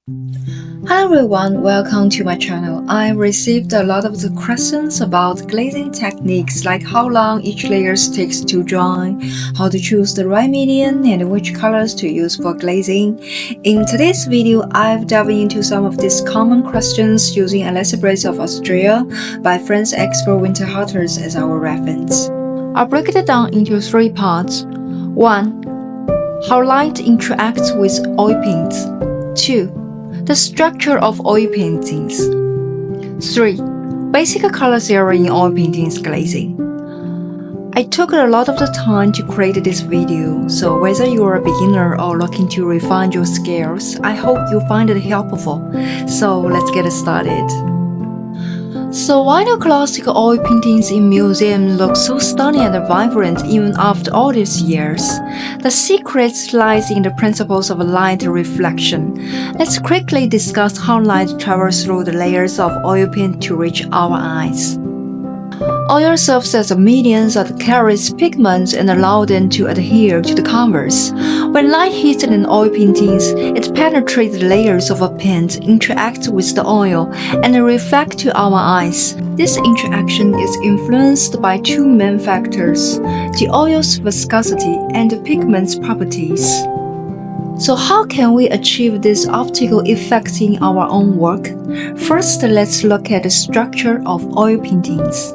Hello everyone, welcome to my channel. I received a lot of the questions about glazing techniques like how long each layer takes to dry, how to choose the right medium, and which colors to use for glazing. In today's video, I've delved into some of these common questions using Elisabeth of Austria by Franz Xaver Winterhalter as our reference. I'll break it down into three parts. 1. How light interacts with oil paints. 2. The structure of oil paintings. 3. Basic color theory in oil paintings glazing. I took a lot of the time to create this video, so whether you are a beginner or looking to refine your skills, I hope you find it helpful. So let's get started. So why do classic oil paintings in museums look so stunning and vibrant even after all these years? The secret lies in the principles of light reflection. Let's quickly discuss how light travels through the layers of oil paint to reach our eyes. Oil serves as a medium that carries pigments and allows them to adhere to the canvas. When light hits an oil paintings, it penetrates the layers of a paint, interacts with the oil, and reflects to our eyes. This interaction is influenced by two main factors: the oil's viscosity and the pigment's properties. So how can we achieve this optical effect in our own work? First, let's look at the structure of oil paintings.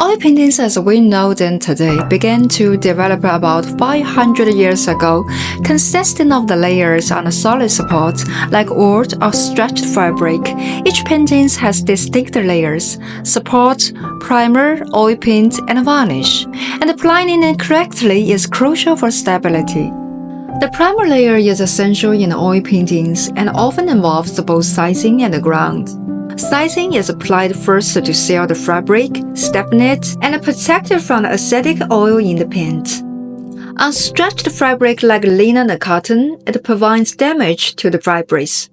Oil paintings as we know them today began to develop about 500 years ago, consisting of the layers on a solid support like wood or stretched fabric. Each painting has distinct layers: support, primer, oil paint, and varnish, and applying it correctly is crucial for stability. The primer layer is essential in oil paintings and often involves both sizing and ground. Sizing is applied first to seal the fabric, stiffen it, and protect it from the acidic oil in the paint. On stretched fabric like linen or cotton, it prevents damage to the fabrics.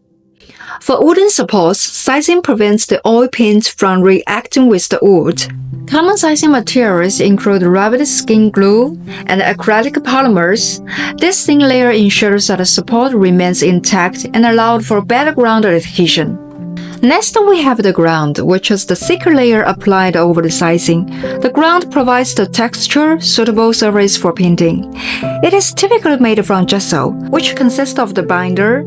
For wooden supports, sizing prevents the oil paint from reacting with the wood. Common sizing materials include rabbit skin glue and acrylic polymers. This thin layer ensures that the support remains intact and allows for better ground adhesion. Next, we have the ground, which is the thicker layer applied over the sizing. The ground provides the texture suitable surface for painting. It is typically made from gesso, which consists of the binder,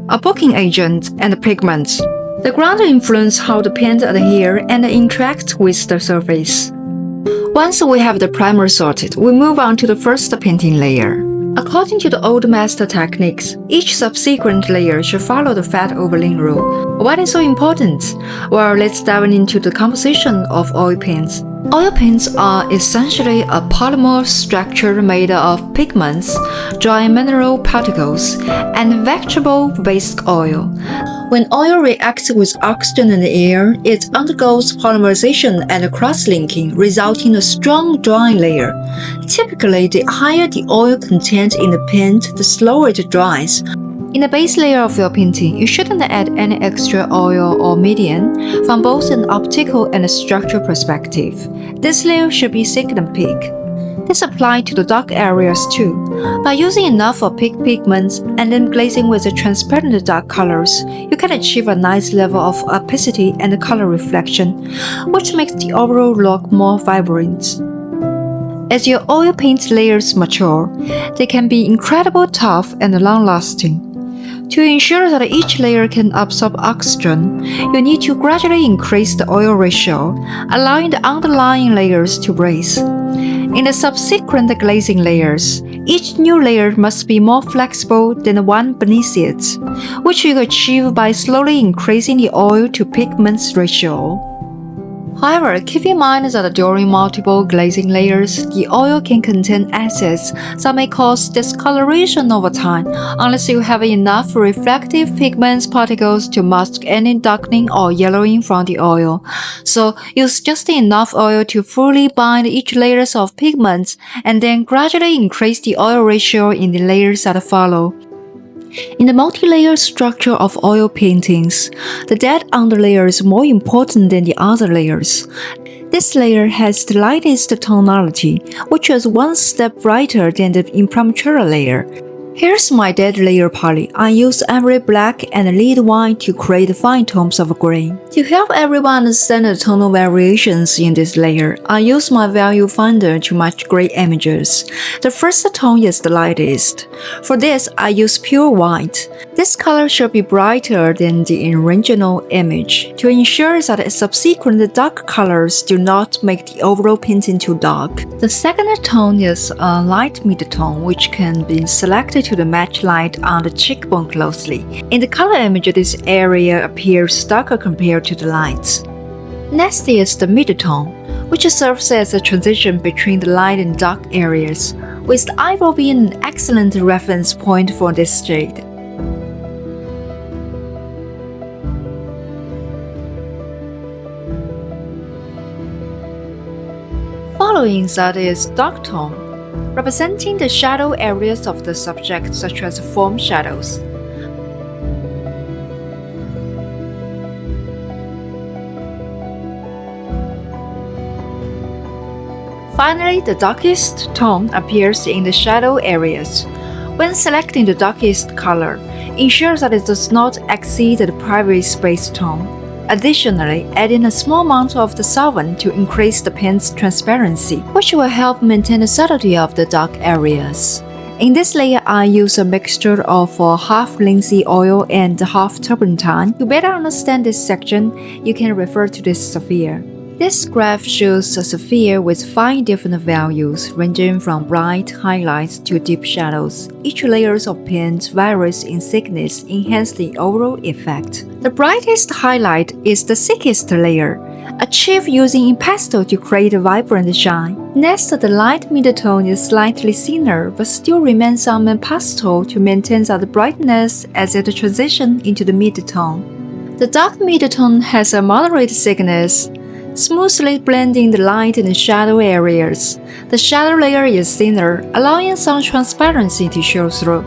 a booking agent, and pigments. The ground influences how the paint adheres and interacts with the surface. Once we have the primer sorted, we move on to the first painting layer. According to the old master techniques, each subsequent layer should follow the fat overlaying rule. Why is so important? Well, let's dive into the composition of oil paints. Oil paints are essentially a polymer structure made of pigments, dry mineral particles, and vegetable-based oil. When oil reacts with oxygen and air, it undergoes polymerization and cross-linking, resulting in a strong drying layer. Typically, the higher the oil content in the paint, the slower it dries. In the base layer of your painting, you shouldn't add any extra oil or medium from both an optical and a structural perspective. This layer should be thick and peak. This applies to the dark areas too. By using enough opaque pigments and then glazing with the transparent dark colors, you can achieve a nice level of opacity and color reflection, which makes the overall look more vibrant. As your oil paint layers mature, they can be incredibly tough and long-lasting. To ensure that each layer can absorb oxygen, you need to gradually increase the oil ratio, allowing the underlying layers to breathe. In the subsequent glazing layers, each new layer must be more flexible than the one beneath it, which you achieve by slowly increasing the oil to pigments ratio. However, keep in mind that during multiple glazing layers, the oil can contain acids that may cause discoloration over time unless you have enough reflective pigment particles to mask any darkening or yellowing from the oil. So use just enough oil to fully bind each layer of pigments and then gradually increase the oil ratio in the layers that follow. In the multi-layer structure of oil paintings, the dead underlayer is more important than the other layers. This layer has the lightest tonality, which is one step brighter than the imprimatur layer. Here's my dead layer palette. I use ivory black and lead white to create fine tones of green. To help everyone understand the tonal variations in this layer, I use my value finder to match gray images. The first tone is the lightest. For this, I use pure white. This color should be brighter than the original image to ensure that subsequent dark colors do not make the overall painting too dark. The second tone is a light mid-tone, which can be selected to the match light on the cheekbone closely. In the color image, this area appears darker compared to the lights. Next is the mid-tone, which serves as a transition between the light and dark areas, with the ivory being an excellent reference point for this shade. Following that is dark tone, representing the shadow areas of the subject such as foam shadows. Finally, the darkest tone appears in the shadow areas. When selecting the darkest color, ensure that it does not exceed the private space tone. Additionally, add in a small amount of the solvent to increase the paint's transparency, which will help maintain the subtlety of the dark areas. In this layer, I use a mixture of half linseed oil and half turpentine. To better understand this section, you can refer to this sphere. This graph shows a sphere with 5 different values, ranging from bright highlights to deep shadows. Each layer of paint varies in thickness, enhancing the overall effect. The brightest highlight is the thickest layer, achieved using impasto to create a vibrant shine. Next, the light mid-tone is slightly thinner but still remains some pastel to maintain that brightness as it transitions into the mid-tone. The dark mid-tone has a moderate thickness, smoothly blending the light and shadow areas. The shadow layer is thinner, allowing some transparency to show through.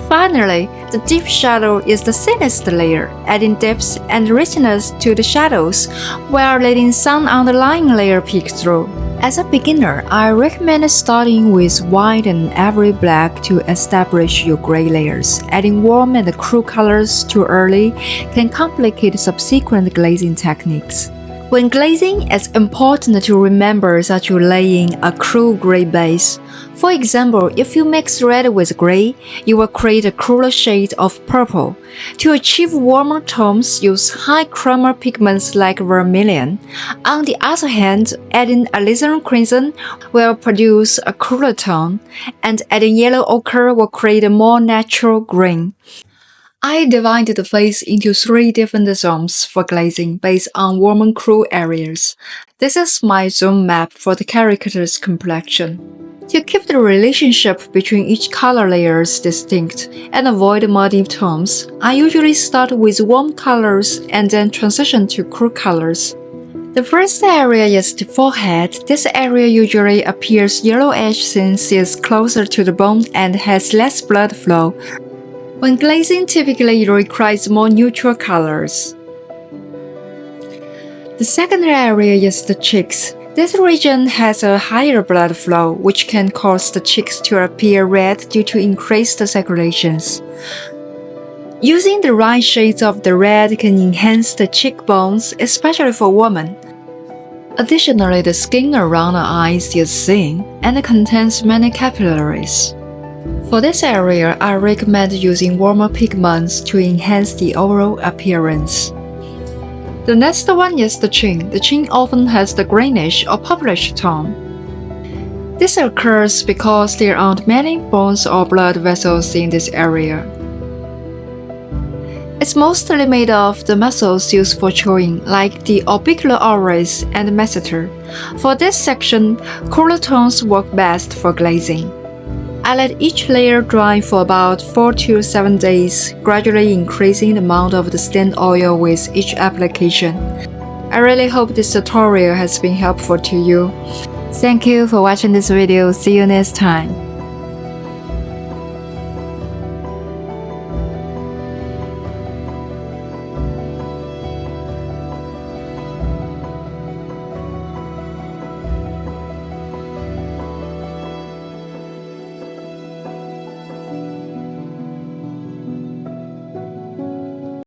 Finally, the deep shadow is the thinnest layer, adding depth and richness to the shadows, while letting some underlying layer peek through. As a beginner, I recommend starting with white and ivory black to establish your gray layers. Adding warm and cool colors too early can complicate subsequent glazing techniques. When glazing, it's important to remember that you're laying a cool gray base. For example, if you mix red with gray, you will create a cooler shade of purple. To achieve warmer tones, use high chroma pigments like vermilion. On the other hand, adding alizarin crimson will produce a cooler tone, and adding yellow ochre will create a more natural green. I divided the face into 3 different zones for glazing based on warm and cool areas. This is my zone map for the character's complexion. To keep the relationship between each color layers distinct and avoid muddy tones, I usually start with warm colors and then transition to cool colors. The first area is the forehead. This area usually appears yellowish since it's closer to the bone and has less blood flow. When glazing, typically it requires more neutral colors. The second area is the cheeks. This region has a higher blood flow, which can cause the cheeks to appear red due to increased circulations. Using the right shades of the red can enhance the cheekbones, especially for women. Additionally, the skin around the eyes is thin and contains many capillaries. For this area, I recommend using warmer pigments to enhance the overall appearance. The next one is the chin. The chin often has the greenish or purplish tone. This occurs because there aren't many bones or blood vessels in this area. It's mostly made of the muscles used for chewing, like the orbicular oris and masseter. For this section, cooler tones work best for glazing. I let each layer dry for about 4 to 7 days, gradually increasing the amount of the stain oil with each application. I really hope this tutorial has been helpful to you. Thank you for watching this video. See you next time.